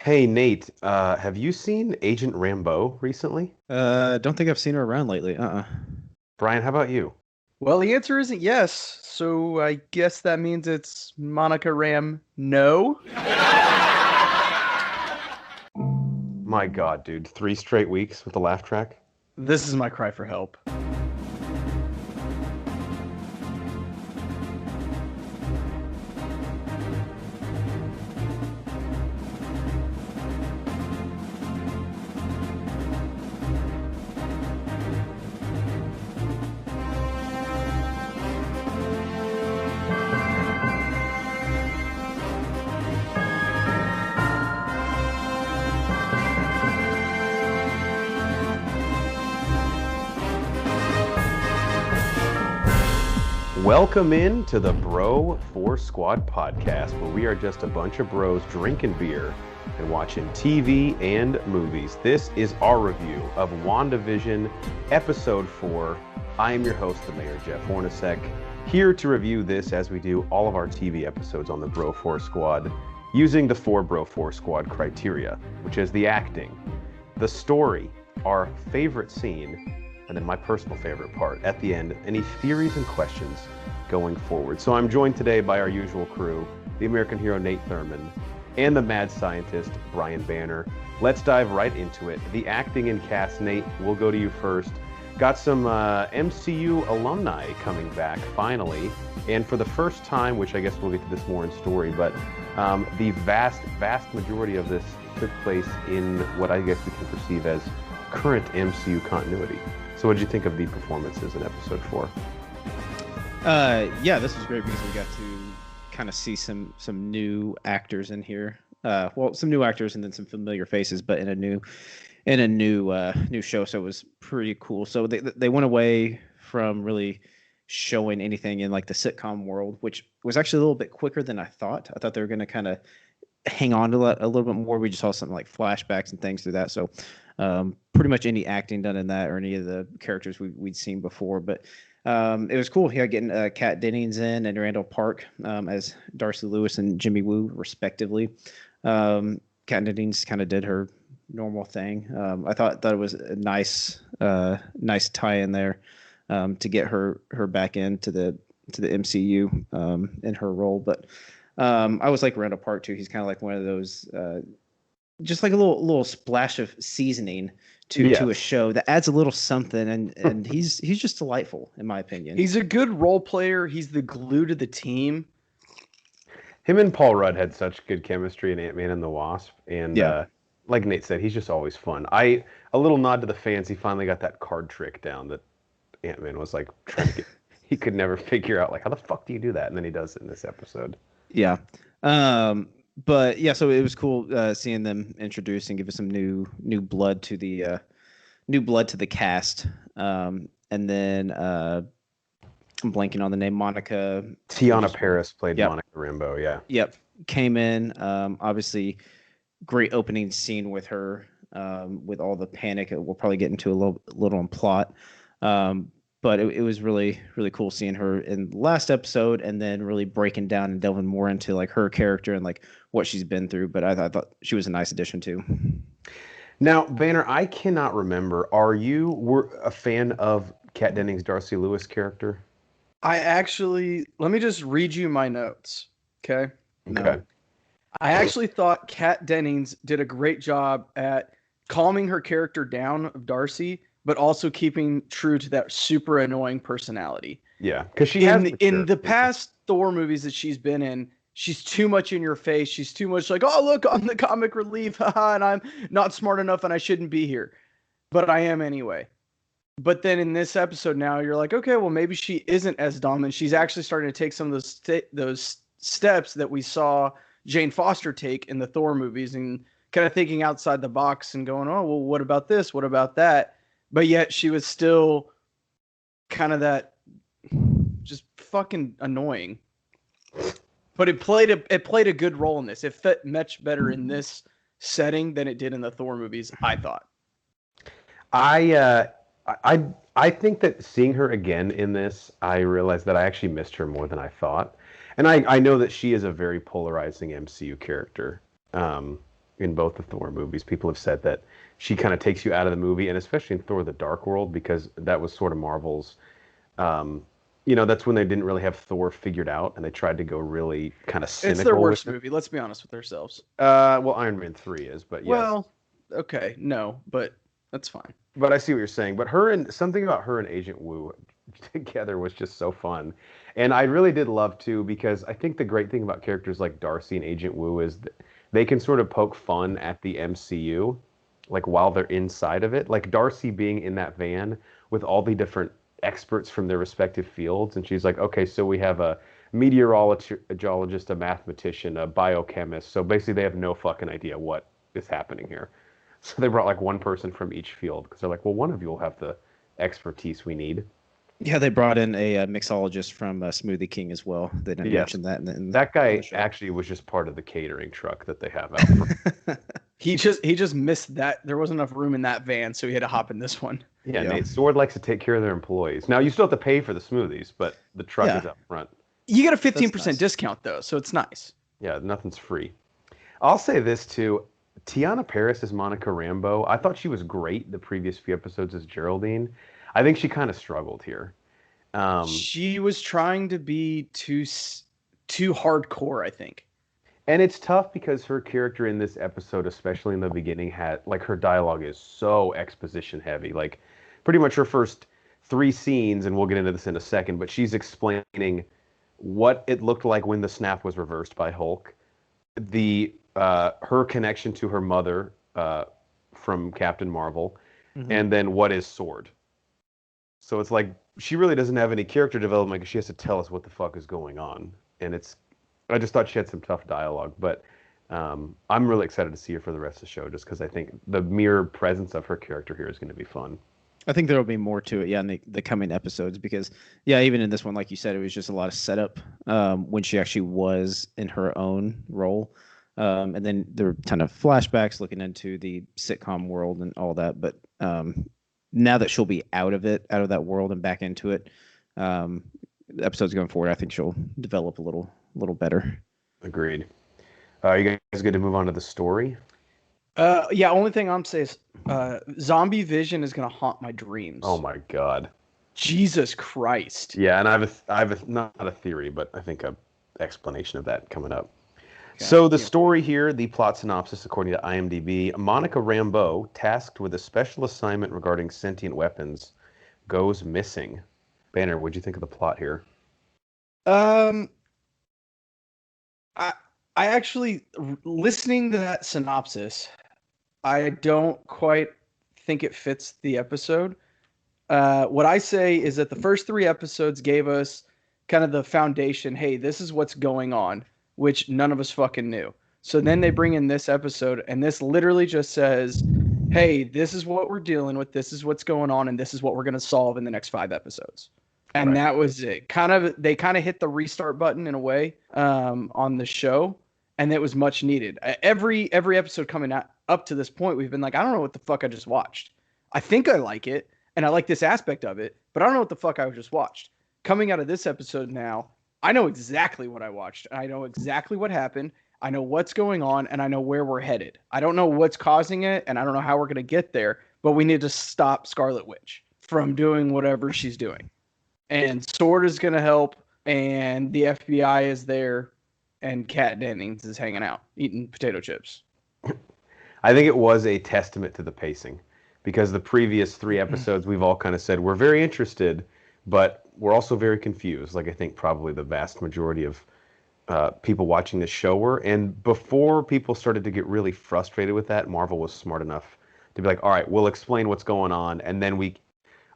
Hey Nate, have you seen Agent Rambeau recently? Don't think I've seen her around lately. Brian, how about you? Well, the answer isn't yes, so I guess that means it's Monica Ram no. My God, dude, 3 straight weeks with the laugh track. This is my cry for help. Welcome in to the Bro 4 Squad podcast, where we are just a bunch of bros drinking beer and watching TV and movies. This is our review of WandaVision Episode 4. I am your host, the Mayor, Jeff Hornacek, here to review this as we do all of our TV episodes on the Bro 4 Squad, using the 4 Bro 4 Squad criteria, which is the acting, the story, our favorite scene, and then my personal favorite part, at the end, any theories and questions going forward. So I'm joined today by our usual crew, the American hero Nate Thurman, and the mad scientist Brian Banner. Let's dive right into it. The acting and cast, Nate, we'll go to you first. Got some MCU alumni coming back, finally, and for the first time, which I guess we'll get to this more in story, but the vast majority of this took place in what I guess we can perceive as current MCU continuity. So what did you think of the performances in episode 4? Yeah, this was great because we got to kind of see some new actors in here. Well, some new actors and then some familiar faces, but in a new show. So it was pretty cool. So they went away from really showing anything in like the sitcom world, which was actually a little bit quicker than I thought. I thought they were going to kind of hang on to that a little bit more. We just saw something like flashbacks and things through that. So pretty much any acting done in that or any of the characters we'd seen before. But it was cool. Yeah, getting Kat Dennings in and Randall Park as Darcy Lewis and Jimmy Woo, respectively. Kat Dennings kind of did her normal thing. I thought it was a nice tie in there to get her back into the MCU in her role. But I was like Randall Park too. He's kind of like one of those, just like a little splash of seasoning to a show that adds a little something, and he's just delightful in my opinion. He's a good role player. He's the glue to the team. Him and Paul Rudd had such good chemistry in Ant-Man and the Wasp, and Yeah. Like Nate said, he's just always fun. A little nod to the fans, he finally got that card trick down that Ant-Man was like trying to get. He could never figure out, like, how the fuck do you do that? And then he does it in this episode. Yeah. But yeah, so it was cool seeing them introduce and give us some new blood to the cast. And then I'm blanking on the name. Monica Tiana Paris played Yep. Monica Rambeau, yeah. Yep, came in. Obviously, great opening scene with her, with all the panic. We'll probably get into a little on plot. But it was really, really cool seeing her in the last episode and then really breaking down and delving more into like her character and like what she's been through. But I thought she was a nice addition too. Now, Banner, I cannot remember. Were a fan of Kat Dennings' Darcy Lewis character? Let me just read you my notes, okay? Okay. I actually thought Kat Dennings did a great job at calming her character down of Darcy, but also keeping true to that super annoying personality. Yeah, because she has In the past Thor movies that she's been in, she's too much in your face. She's too much like, oh, look, I'm the comic relief, and I'm not smart enough, and I shouldn't be here. But I am anyway. But then in this episode now, you're like, okay, well, maybe she isn't as dumb, and she's actually starting to take some of those steps that we saw Jane Foster take in the Thor movies and kind of thinking outside the box and going, oh, well, what about this? What about that? But yet she was still kind of that just fucking annoying. But it played a good role in this. It fit much better in this setting than it did in the Thor movies, I thought. I think that seeing her again in this, I realized that I actually missed her more than I thought. And I know that she is a very polarizing MCU character. in both the Thor movies. People have said that she kind of takes you out of the movie, and especially in Thor: The Dark World, because that was sort of Marvel's. Um, that's when they didn't really have Thor figured out, and they tried to go really kind of cynical. It's their worst with it. movie. Let's be honest with ourselves. Well, Iron Man 3 is, but yes. Well, okay, no, but that's fine. But I see what you're saying. But something about her and Agent Woo together was just so fun. And I really did love too, because I think the great thing about characters like Darcy and Agent Woo is that they can sort of poke fun at the MCU, like while they're inside of it. Like Darcy being in that van with all the different experts from their respective fields. And she's like, okay, so we have a meteorologist, a mathematician, a biochemist. So basically they have no fucking idea what is happening here. So they brought like one person from each field because they're like, well, one of you will have the expertise we need. Yeah, they brought in a mixologist from Smoothie King as well. They didn't mention that. That guy actually was just part of the catering truck that they have out front. He just missed that. There wasn't enough room in that van, so he had to hop in this one. Yeah, Nate, Sword likes to take care of their employees. Now, you still have to pay for the smoothies, but the truck is up front. You get a 15% discount, though, so it's nice. Yeah, nothing's free. I'll say this, too. Tiana Paris as Monica Rambeau. I thought she was great the previous few episodes as Geraldine. I think she kind of struggled here. She was trying to be too hardcore, I think. And it's tough because her character in this episode, especially in the beginning, had like her dialogue is so exposition heavy. Like pretty much her first 3 scenes, and we'll get into this in a second, but she's explaining what it looked like when the snap was reversed by Hulk, her connection to her mother from Captain Marvel, and then what is Sword. So it's like she really doesn't have any character development because she has to tell us what the fuck is going on. And I just thought she had some tough dialogue, but I'm really excited to see her for the rest of the show just because I think the mere presence of her character here is going to be fun. I think there will be more to it, in the coming episodes because, even in this one, like you said, it was just a lot of setup when she actually was in her own role. And then there were a ton of flashbacks looking into the sitcom world and all that. But now that she'll be out of that world and back into it, episodes going forward, I think she'll develop a little better. Agreed. Are you guys good to move on to the story? Only thing I'm saying is Zombie Vision is going to haunt my dreams. Oh my God. Jesus Christ. Yeah, and I have not a theory, but I think a explanation of that coming up. Okay. So the story here, the plot synopsis, according to IMDb, Monica Rambeau, tasked with a special assignment regarding sentient weapons, goes missing. Banner, what'd you think of the plot here? I actually, listening to that synopsis, I don't quite think it fits the episode. What I say is that the first 3 episodes gave us kind of the foundation. Hey, this is what's going on, which none of us fucking knew. So then they bring in this episode, and this literally just says, hey, this is what we're dealing with, this is what's going on, and this is what we're going to solve in the next 5 episodes. And that was it. They kind of hit the restart button in a way on the show, and it was much needed. Every episode coming up to this point, we've been like, I don't know what the fuck I just watched. I think I like it, and I like this aspect of it, but I don't know what the fuck I just watched. Coming out of this episode now, I know exactly what I watched. I know exactly what happened. I know what's going on, and I know where we're headed. I don't know what's causing it, and I don't know how we're going to get there, but we need to stop Scarlet Witch from doing whatever she's doing. And Sword is going to help, and the FBI is there, and Kat Dennings is hanging out, eating potato chips. I think it was a testament to the pacing, because the previous 3 episodes we've all kind of said we're very interested, but we're also very confused. Like I think probably the vast majority of people watching this show were. And before people started to get really frustrated with that, Marvel was smart enough to be like, all right, we'll explain what's going on, and then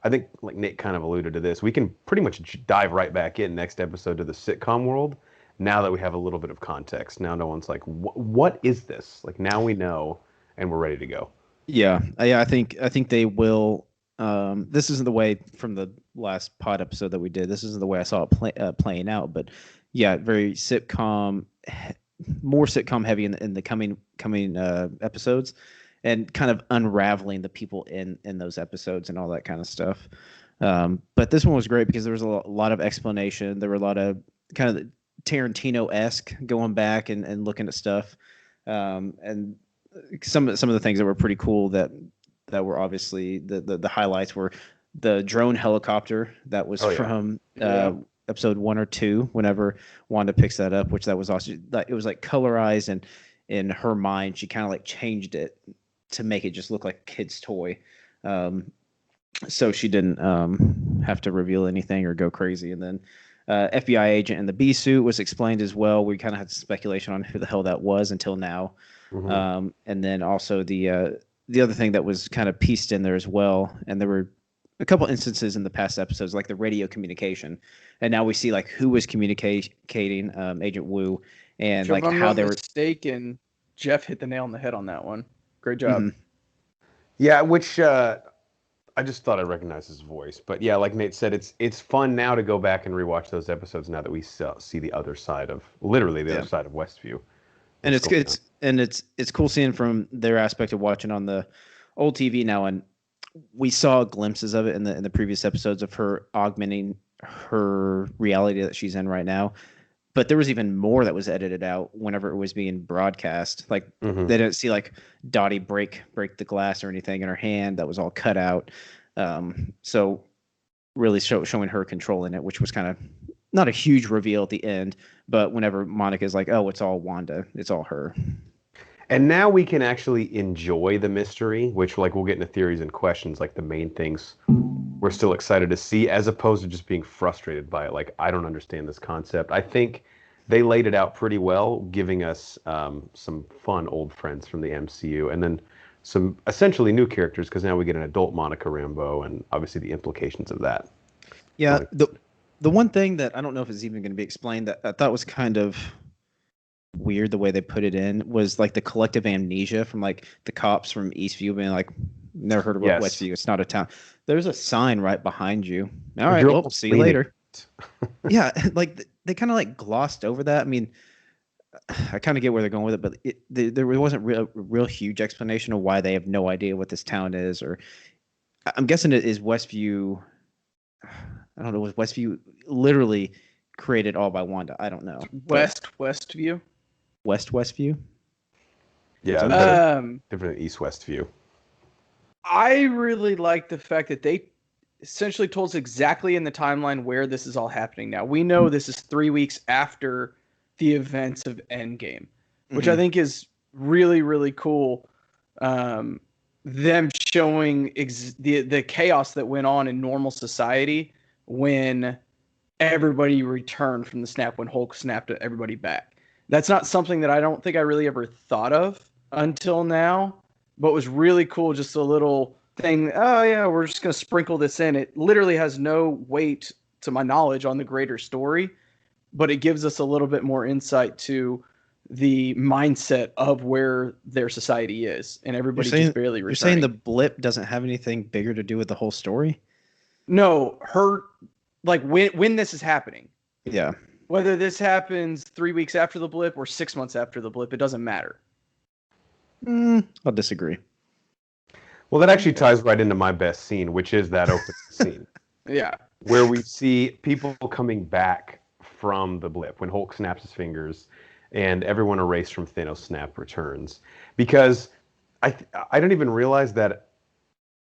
I think, like Nick kind of alluded to this, we can pretty much dive right back in next episode to the sitcom world now that we have a little bit of context. Now no one's like, what is this? Like now we know, and we're ready to go. Yeah. I think they will. This isn't the way from the last pod episode that we did. This isn't the way I saw it playing out. But yeah, very sitcom, more sitcom heavy in the coming episodes. And kind of unraveling the people in those episodes and all that kind of stuff. But this one was great because there was a lot of explanation. There were a lot of kind of Tarantino-esque going back and looking at stuff. And some of the things that were pretty cool that were obviously the highlights were the drone helicopter that was from episode 1 or 2. Whenever Wanda picks that up, which that was also it was like colorized, and in her mind she kind of like changed it to make it just look like a kid's toy. So she didn't have to reveal anything or go crazy. And then FBI agent in the bee suit was explained as well. We kind of had speculation on who the hell that was until now. And then also the other thing that was kind of pieced in there as well, and there were a couple instances in the past episodes, like the radio communication, and now we see like who was communicating Agent Wu, and like how they were mistaken. Jeff hit the nail on the head on that one. Great job. Yeah, which I just thought I recognized his voice. But yeah, like Nate said, it's fun now to go back and rewatch those episodes now that we see the other side of other side of Westview. And it's cool seeing from their aspect of watching on the old TV now, and we saw glimpses of it in the previous episodes of her augmenting her reality that she's in right now. But there was even more that was edited out whenever it was being broadcast. Like they didn't see like Dottie break the glass or anything in her hand. That was all cut out. So really showing her control in it, which was kind of not a huge reveal at the end. But whenever Monica's like, oh, it's all Wanda, it's all her. And now we can actually enjoy the mystery, which like we'll get into theories and questions, like the main things we're still excited to see, as opposed to just being frustrated by it. Like, I don't understand this concept. I think they laid it out pretty well, giving us some fun old friends from the MCU, and then some essentially new characters, because now we get an adult Monica Rambeau, and obviously the implications of that. Yeah, the one thing that I don't know if it's even going to be explained that I thought was kind of weird the way they put it in was like the collective amnesia from like the cops from Eastview being like, never heard of Westview, it's not a town. There's a sign right behind you. All right, well, see you later. Yeah, like they kind of like glossed over that. I mean, I kind of get where they're going with it, but there wasn't real huge explanation of why they have no idea what this town is. Or I'm guessing it is Westview. I don't know. Was Westview literally created all by Wanda? I don't know. Westview. Westview. Yeah, different East Westview. I really like the fact that they essentially told us exactly in the timeline where this is all happening now. We know this is 3 weeks after the events of Endgame, which I think is really, really cool. Them showing the chaos that went on in normal society when everybody returned from the snap, when Hulk snapped everybody back. That's not something that I don't think I really ever thought of until now. But was really cool, just a little thing. Oh, yeah, we're just going to sprinkle this in. It literally has no weight, to my knowledge, on the greater story, but it gives us a little bit more insight to the mindset of where their society is, and everybody just barely returning. You're saying the blip doesn't have anything bigger to do with the whole story? No, like when this is happening. Yeah. Whether this happens 3 weeks after the blip or 6 months after the blip, it doesn't matter. I'll disagree. Well, that actually ties right into my best scene, which is that opening scene. Yeah. Where we see people coming back from the blip when Hulk snaps his fingers and everyone erased from Thanos' snap returns. Because I didn't even realize that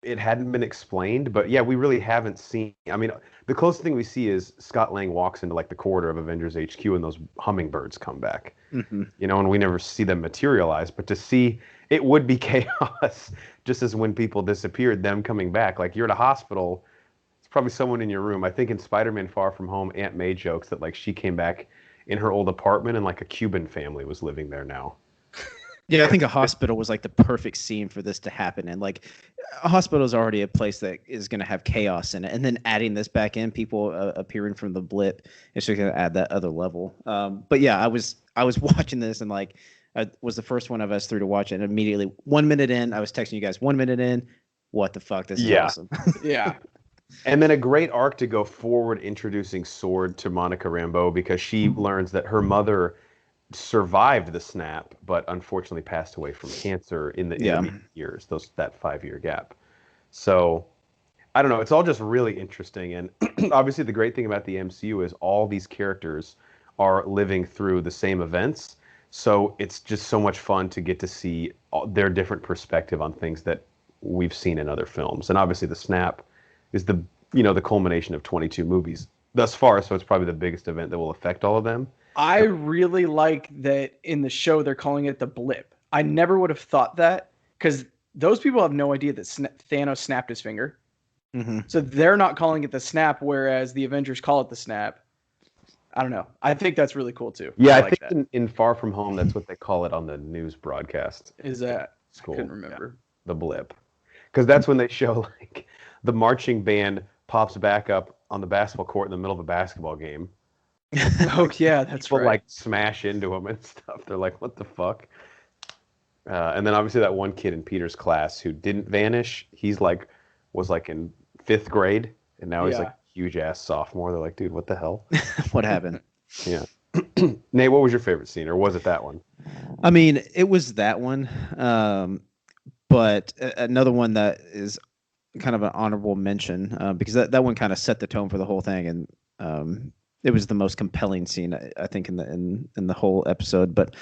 it hadn't been explained, but yeah, we really haven't seen. I mean, the closest thing we see is Scott Lang walks into like the corridor of Avengers HQ and those hummingbirds come back. You know, and we never see them materialize. But to see it would be chaos, just as when people disappeared, them coming back. Like, you're at a hospital, it's probably someone in your room. I think in Spider-Man Far From Home, Aunt May jokes that like she came back in her old apartment and like a Cuban family was living there now. Yeah, I think a hospital was like the perfect scene for this to happen. And like, a hospital is already a place that is going to have chaos in it. And then adding this back in, people appearing from the blip, it's just going to add that other level. But yeah, I was watching this and like, I was the first one of us three to watch it. And immediately 1 minute in, I was texting you guys 1 minute in. What the fuck? This is awesome. Yeah. And then a great arc to go forward, introducing Sword to Monica Rambeau, because she learns that her mother survived the snap, but unfortunately passed away from cancer in the intermediate years, that 5-year gap. So I don't know. It's all just really interesting. And obviously the great thing about the MCU is all these characters are living through the same events. So it's just so much fun to get to see their different perspective on things that we've seen in other films. And obviously the snap is the culmination of 22 movies thus far, so it's probably the biggest event that will affect all of them. I really like that in the show they're calling it the blip. I never would have thought that, because those people have no idea that Thanos snapped his finger. Mm-hmm. So they're not calling it the snap, whereas the Avengers call it the snap. I don't know. I think that's really cool too. Yeah, I like think in Far From Home, that's what they call it on the news broadcast. Is that? School. I couldn't remember. Yeah, the blip. Because that's when they show like the marching band pops back up on the basketball court in the middle of a basketball game. Oh yeah, that's People right. like smash into them and stuff. They're like, what the fuck? And then obviously that one kid in Peter's class who didn't vanish, was in 5th grade, and now he's like a huge ass sophomore. They're like, dude, what the hell? What happened? Yeah. Nate, what was your favorite scene, or was it that one? I mean, it was that one, but another one that is kind of an honorable mention because that one kind of set the tone for the whole thing, and it was the most compelling scene I think in the whole episode. But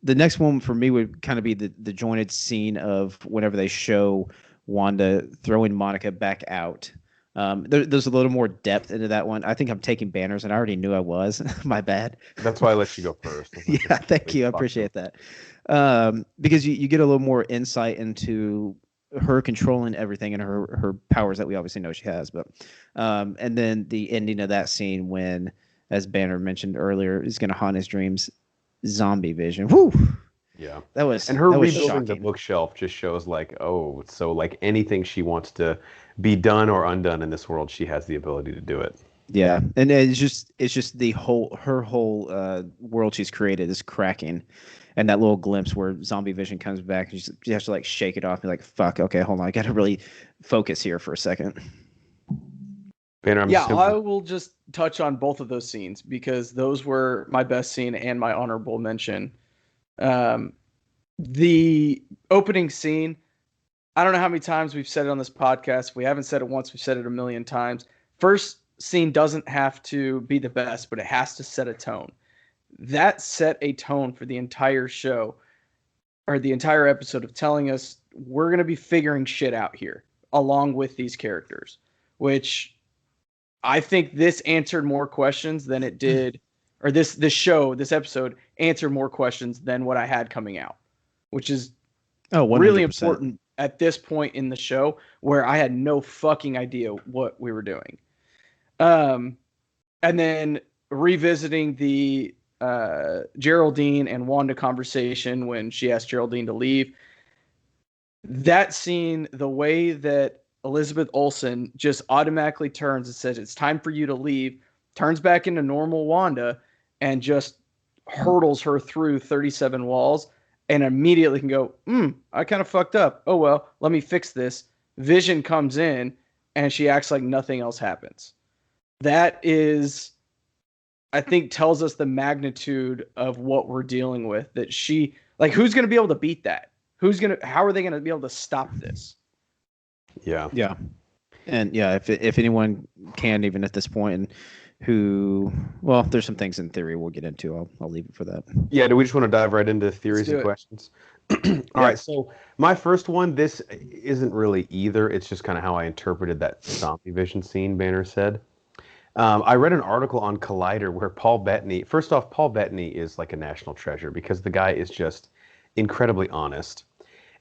the next one for me would kind of be the jointed scene of whenever they show Wanda throwing Monica back out. There's a little more depth into that one. I think I'm taking banners, and I already knew I was. My bad. That's why I let you go first. Yeah, thank you. I appreciate that. Because you get a little more insight into her controlling everything and her powers that we obviously know she has. But and then the ending of that scene when, as Banner mentioned earlier, is going to haunt his dreams. Zombie vision. Woo! Yeah, that was and her that was rebuilding the shocking. bookshelf just shows so anything she wants to be done or undone in this world, she has the ability to do it. Yeah, and it's just her whole world she's created is cracking, and that little glimpse where Zombie Vision comes back, and she has to like shake it off and be like, "Fuck, okay, hold on, I got to really focus here for a second." Banner, I will just touch on both of those scenes because those were my best scene and my honorable mention. The opening scene, I don't know how many times we've said it on this podcast. If we haven't said it once, we've said it a million times. First scene doesn't have to be the best, but it has to set a tone. That set a tone for the entire show, or the entire episode, of telling us we're going to be figuring shit out here along with these characters, which I think this answered more questions than it did, or this episode answered more questions than what I had coming out, which is 100%. Really important at this point in the show where I had no fucking idea what we were doing. And then revisiting the Geraldine and Wanda conversation when she asked Geraldine to leave. That scene, the way that Elizabeth Olsen just automatically turns and says, "It's time for you to leave," turns back into normal Wanda and just hurdles her through 37 walls and immediately can go, I kind of fucked up. Oh, well, let me fix this. Vision comes in and she acts like nothing else happens. That is, I think, tells us the magnitude of what we're dealing with. That she, like, who's going to be able to beat that? How are they going to be able to stop this? Yeah. Yeah. And yeah, if anyone can, even at this point, and there's some things in theory we'll get into. I'll leave it for that. Yeah, do we just want to dive right into theories and questions? All right, so my first one, this isn't really either. It's just kind of how I interpreted that Zombie Vision scene, Banner said. I read an article on Collider where Paul Bettany is like a national treasure because the guy is just incredibly honest.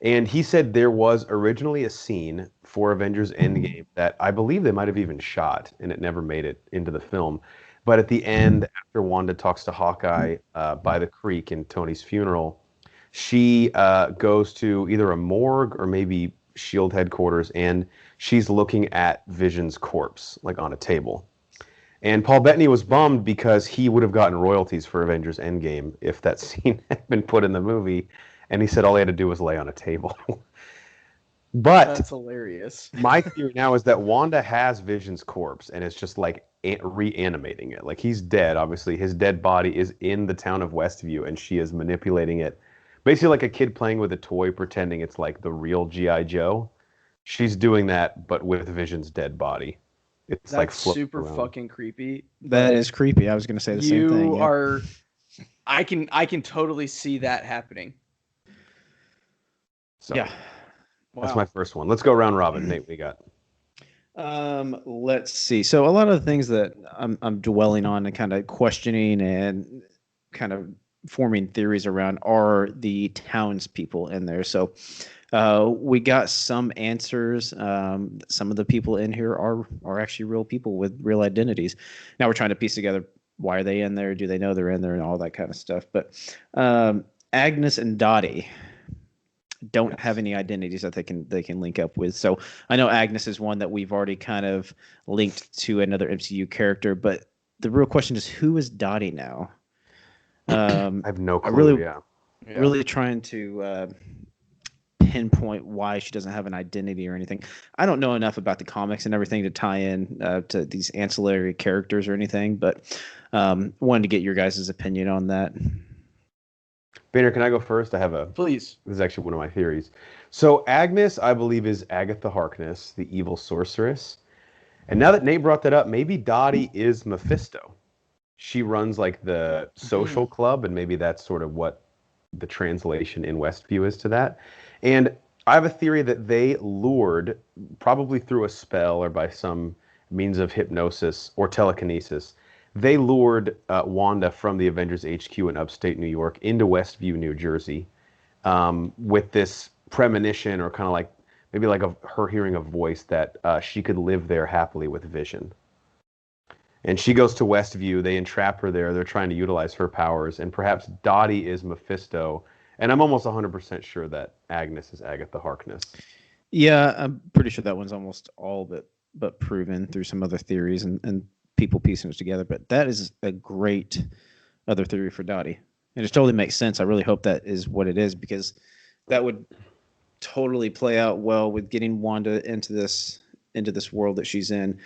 And he said there was originally a scene for Avengers Endgame that I believe they might have even shot, and it never made it into the film. But at the end, after Wanda talks to Hawkeye by the creek in Tony's funeral, she goes to either a morgue or maybe SHIELD headquarters, and she's looking at Vision's corpse, like on a table. And Paul Bettany was bummed because he would have gotten royalties for Avengers Endgame if that scene had been put in the movie. And he said all he had to do was lay on a table. But that's hilarious. My theory now is that Wanda has Vision's corpse and is just like reanimating it. Like, he's dead. Obviously, his dead body is in the town of Westview, and she is manipulating it. Basically like a kid playing with a toy, pretending it's like the real G.I. Joe. She's doing that, but with Vision's dead body. It's that's like super around. Fucking creepy. That is creepy. I was going to say the same thing. You are... I can totally see that happening. So Yeah. that's Wow. my first one. Let's go round robin. Nate, we got. Let's see. So a lot of the things that I'm dwelling on and kind of questioning and kind of forming theories around are the townspeople in there. So we got some answers. Some of the people in here are actually real people with real identities. Now we're trying to piece together, why are they in there? Do they know they're in there and all that kind of stuff? But Agnes and Dottie don't have any identities that they can link up with. So I know Agnes is one that we've already kind of linked to another MCU character, but the real question is, who is Dottie now? I have no clue. Really trying to pinpoint why she doesn't have an identity or anything. I don't know enough about the comics and everything to tie in to these ancillary characters or anything, but wanted to get your guys' opinion on that. Banner, can I go first? I have Please. This is actually one of my theories. So Agnes, I believe, is Agatha Harkness, the evil sorceress. And now that Nate brought that up, maybe Dottie is Mephisto. She runs like the social club, and maybe that's sort of what the translation in Westview is to that. And I have a theory that they lured, probably through a spell or by some means of hypnosis or telekinesis, they lured Wanda from the Avengers HQ in upstate New York into Westview, New Jersey, with this premonition or kind of like maybe like her hearing a voice that she could live there happily with Vision. And she goes to Westview. They entrap her there. They're trying to utilize her powers. And perhaps Dottie is Mephisto. And I'm almost 100% sure that Agnes is Agatha Harkness. Yeah, I'm pretty sure that one's almost all but proven through some other theories and people piecing it together. But that is a great other theory for Dottie. And it totally makes sense. I really hope that is what it is, because that would totally play out well with getting Wanda into this world that she's in.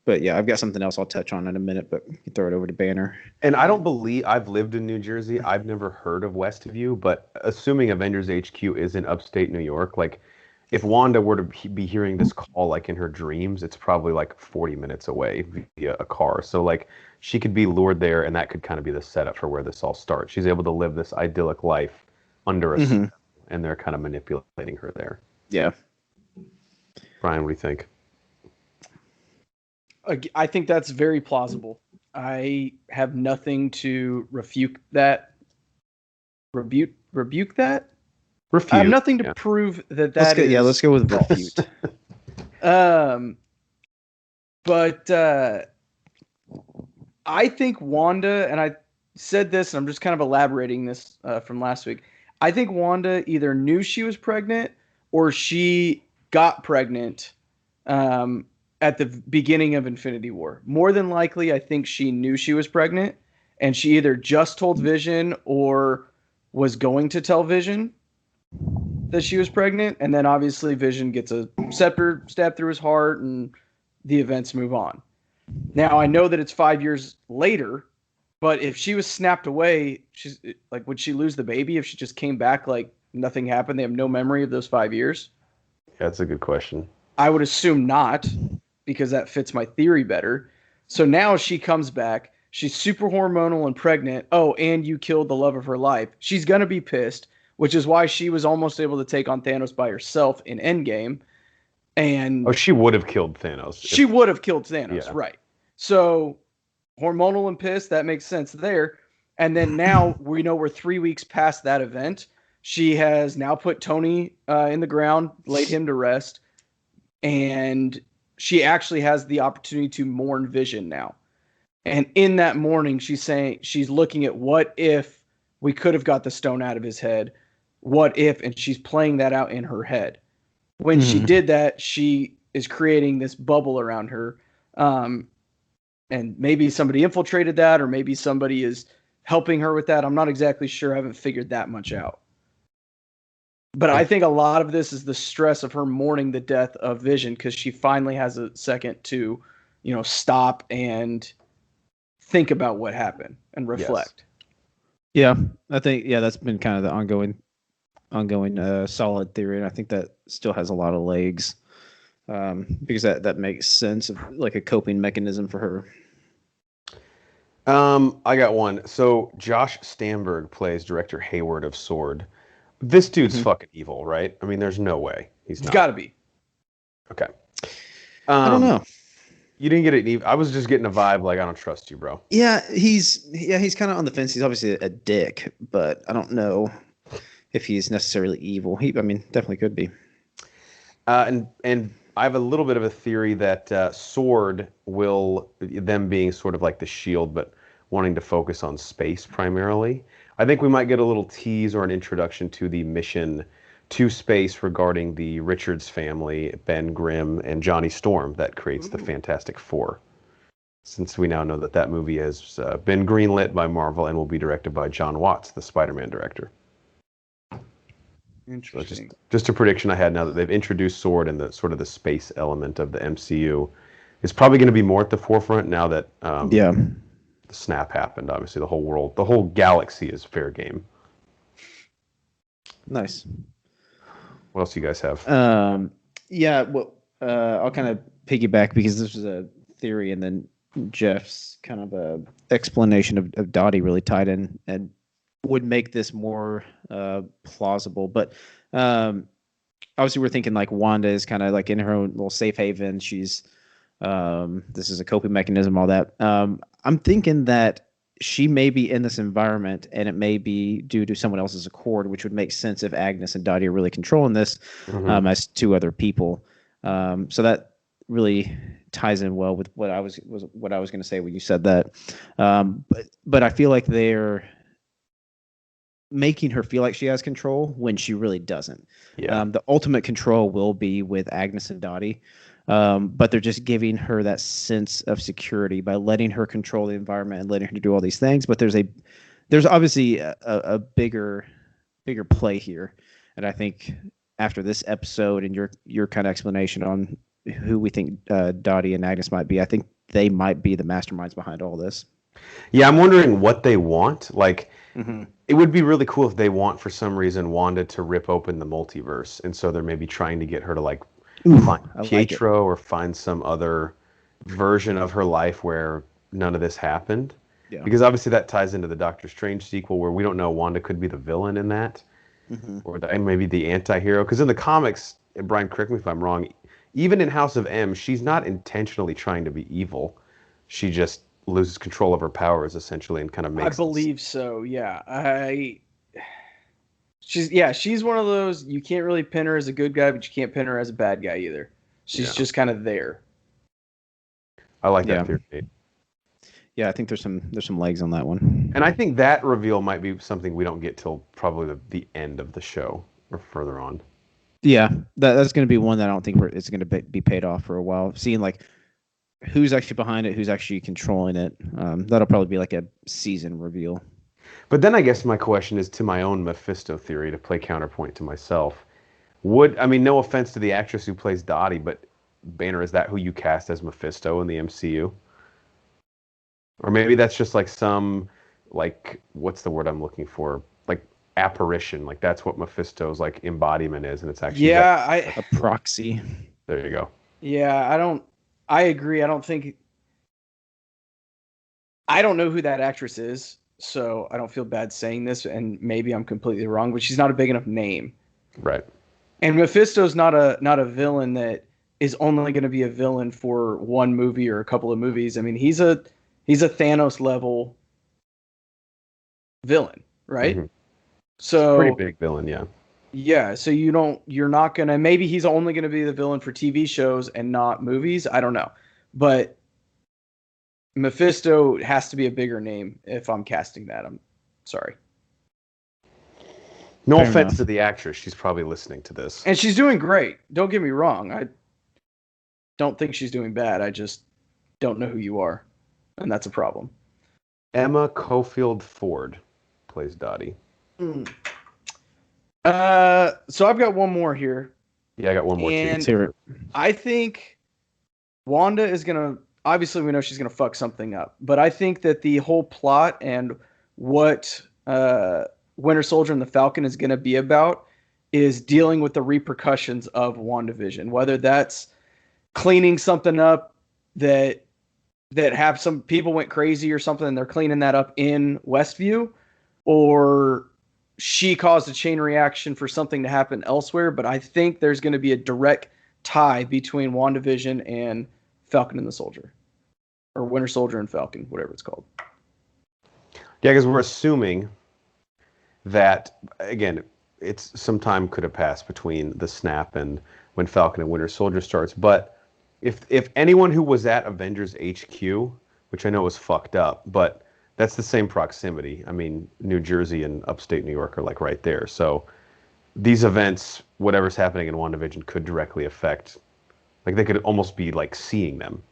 But yeah, I've got something else I'll touch on in a minute, but you can throw it over to Banner. And I don't believe I've lived in New Jersey. I've never heard of Westview, but assuming Avengers HQ is in upstate New York, like if Wanda were to be hearing this call like in her dreams, it's probably like 40 minutes away via a car. So like she could be lured there, and that could kind of be the setup for where this all starts. She's able to live this idyllic life under a spell, and they're kind of manipulating her there. Yeah. Brian, what do you think? I think that's very plausible. I have nothing to refute that. Rebuke that? Refute. I have nothing to prove that is. Yeah, let's go with refute. But I think Wanda, and I said this, and I'm just kind of elaborating this from last week. I think Wanda either knew she was pregnant or she got pregnant at the beginning of Infinity War. More than likely, I think she knew she was pregnant, and she either just told Vision or was going to tell Vision that she was pregnant, and then obviously Vision gets a scepter stabbed through his heart, and the events move on. Now, I know that it's 5 years later, but if she was snapped away, she's like, would she lose the baby if she just came back like nothing happened? They have no memory of those 5 years? Yeah, that's a good question. I would assume not, because that fits my theory better. So now she comes back. She's super hormonal and pregnant. Oh, and you killed the love of her life. She's going to be pissed, which is why she was almost able to take on Thanos by herself in Endgame. And she would have killed Thanos. She would have killed Thanos, Yeah. right. So hormonal and pissed, that makes sense there. And then now we know we're 3 weeks past that event. She has now put Tony in the ground, laid him to rest, and she actually has the opportunity to mourn Vision now. And in that mourning, she's saying, she's looking at what if we could have got the stone out of his head. What if, and she's playing that out in her head. When she did that, she is creating this bubble around her. And maybe somebody infiltrated that, or maybe somebody is helping her with that. I'm not exactly sure. I haven't figured that much out. But I think a lot of this is the stress of her mourning the death of Vision, because she finally has a second to, stop and think about what happened and reflect. Yes. Yeah, I think that's been kind of the ongoing solid theory, and I think that still has a lot of legs, because that makes sense of like a coping mechanism for her. I got one. So Josh Stamberg plays director Hayward of Sword. This dude's Mhm. fucking evil, right? I mean, there's no way he's It's not. got to be. Okay. I don't Um, know. you didn't get it. I was just getting a vibe like I don't trust you, bro. He's kind of on the fence. He's obviously a dick, but I don't know if he's necessarily evil. I mean, definitely could be. And I have a little bit of a theory that Sword will them being sort of like the Shield, but wanting to focus on space primarily. I think we might get a little tease or an introduction to the mission to space regarding the Richards family, Ben Grimm, and Johnny Storm that creates the Fantastic Four. Since we now know that that movie has been greenlit by Marvel and will be directed by John Watts, the Spider-Man director. So it's Interesting. just a prediction I had now that they've introduced Sword and the sort of the space element of the MCU is probably going to be more at the forefront now that Yeah. the snap happened. Obviously, the whole world, the whole galaxy is fair game. Nice. What else do you guys have? Yeah. Well, I'll kind of piggyback because this was a theory, and then Jeff's kind of a explanation of Dottie really tied in and would make this more plausible. But obviously, we're thinking like Wanda is kind of like in her own little safe haven. She's this is a coping mechanism, all that. I'm thinking that she may be in this environment and it may be due to someone else's accord, which would make sense if Agnes and Dottie are really controlling this Mhm. as two other people. So that really ties in well with what I was going to say when you said that. But I feel like they're making her feel like she has control when she really doesn't. Yeah. The ultimate control will be with Agnes and Dottie. But they're just giving her that sense of security by letting her control the environment and letting her do all these things. But there's obviously a bigger play here, and I think after this episode and your kind of explanation on who we think Dottie and Agnes might be, I think they might be the masterminds behind all this. Yeah, I'm wondering what they want. Like, Mm-hmm. it would be really cool if they want, for some reason, Wanda to rip open the multiverse, and so they're maybe trying to get her to like find I like it. Pietro or find some other version of her life where none of this happened. Yeah. Because obviously that ties into the Doctor Strange sequel where we don't know Wanda could be the villain in that Mm-hmm. or and maybe the anti-hero. Because in the comics, and Brian, correct me if I'm wrong, even in House of M, she's not intentionally trying to be evil. She just loses control of her powers essentially and kind of I makes believe so. Yeah. She's one of those you can't really pin her as a good guy, but you can't pin her as a bad guy either. She's Yeah. just kind of there. I like Yeah. that theory, Nate. Yeah, I think there's some legs on that one. And I think that reveal might be something we don't get till probably the end of the show or further on. Yeah, that's going to be one that I don't think it's going to be paid off for a while. Seeing like who's actually behind it, who's actually controlling it. That'll probably be like a season reveal. But then I guess my question is to my own Mephisto theory to play counterpoint to myself. I mean, no offense to the actress who plays Dottie, but Banner, is that who you cast as Mephisto in the MCU? Or maybe that's just like some, like, what's the word I'm looking for? Like apparition. Like that's what Mephisto's like embodiment is, and it's actually A proxy. there you go. I agree. I don't know who that actress is, so I don't feel bad saying this, and maybe I'm completely wrong, but she's not a big enough name. Right. And Mephisto's not a villain that is only going to be a villain for one movie or a couple of movies. I mean, he's a Thanos level villain, right? Mhm. So Pretty big villain, yeah. yeah, so you're not gonna, maybe he's only gonna be the villain for TV shows and not movies. I don't know, but Mephisto has to be a bigger name if I'm casting that. I'm sorry. No Fair offense enough. to the actress. She's probably listening to this. And she's doing great. Don't get me wrong. I don't think she's doing bad. I just don't know who you are, and that's a problem. Emma Cofield Ford plays Dottie. So I've got one more here. Yeah, I got one more too. And Let's hear it. I think Wanda is gonna. Obviously, we know she's gonna fuck something up, but I think that the whole plot and what Winter Soldier and the Falcon is gonna be about is dealing with the repercussions of WandaVision. Whether that's cleaning something up that that have some people went crazy or something and they're cleaning that up in Westview, or she caused a chain reaction for something to happen elsewhere. But I think there's going to be a direct tie between WandaVision and Falcon and the Soldier, or Winter Soldier and Falcon, whatever it's called. Yeah, because we're assuming that, again, it's some time could have passed between the snap and when Falcon and Winter Soldier starts. But if anyone who was at Avengers HQ, which I know was fucked up, but that's the same proximity. I mean, New Jersey and upstate New York are like right there. So these events, whatever's happening in WandaVision, could directly affect, like they could almost be like seeing them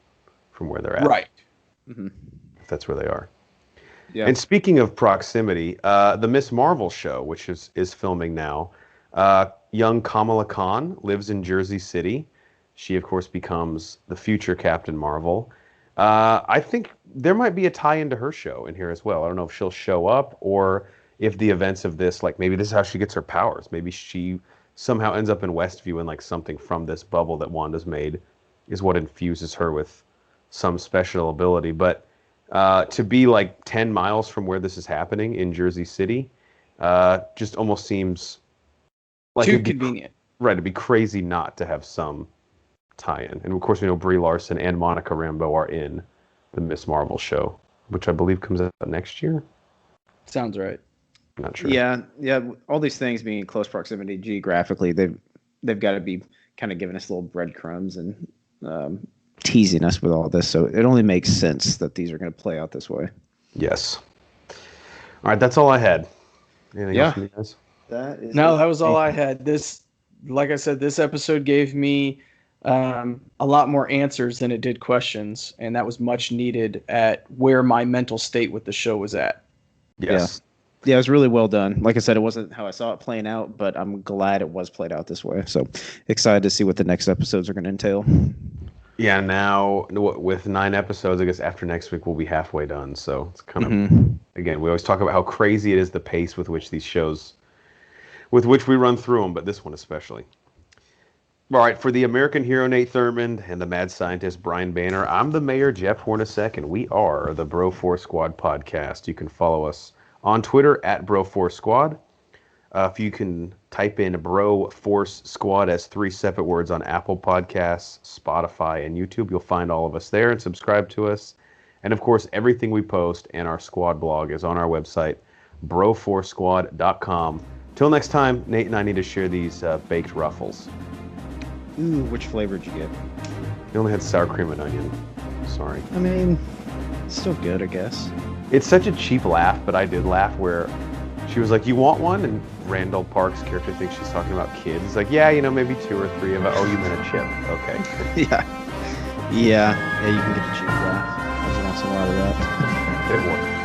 from where they're at. Right. Mm-hmm. If that's where they are. Yeah. And speaking of proximity, the Miss Marvel show, which is filming now, young Kamala Khan lives in Jersey City. She, of course, becomes the future Captain Marvel. I think there might be a tie into her show in here as well. I don't know if she'll show up or if the events of this, like maybe this is how she gets her powers. Maybe she somehow ends up in Westview and like something from this bubble that Wanda's made is what infuses her with some special ability. But to be like 10 miles from where this is happening in Jersey City just almost seems like too convenient. Right, it'd be crazy not to have some tie-in. And of course, we know Brie Larson and Monica Rambeau are in the Miss Marvel show, which I believe comes out next year. Sounds right. I'm not sure. Yeah. All these things being in close proximity geographically, they've got to be kind of giving us little breadcrumbs and teasing us with all this. So it only makes sense that these are going to play out this way. Yes. All right, that's all I had. Anything else from you guys? That was all I had. This, like I said, this episode gave me a lot more answers than it did questions, and that was much needed at where my mental state with the show was at. Yes. Yeah, it was really well done. Like I said, it wasn't how I saw it playing out, but I'm glad it was played out this way. So excited to see what the next episodes are going to entail. Yeah, now with 9 episodes, I guess after next week we'll be halfway done. So it's kind of, again, we always talk about how crazy it is, the pace with which these shows, with which we run through them, but this one especially. All right, for the American hero Nate Thurmond and the mad scientist Brian Banner, I'm the mayor Jeff Hornacek, and we are the Bro4 Squad podcast. You can follow us on Twitter at Bro4 Squad. If you can type in Bro Force Squad as 3 separate words on Apple Podcasts, Spotify, and YouTube, you'll find all of us there and subscribe to us. And of course, everything we post and our squad blog is on our website, bro4squad.com. Till next time, Nate and I need to share these baked ruffles. Ooh, which flavor did you get? You only had sour cream and onion. Sorry. I mean, it's still good, I guess. It's such a cheap laugh, but I did laugh where she was like, "You want one?" And Randall Park's character thinks she's talking about kids. He's like, "Yeah, maybe 2 or 3 of it." "Oh, you meant a chip." Okay. Yeah, you can get the cheap laugh. There's an awesome lot of that. It worked.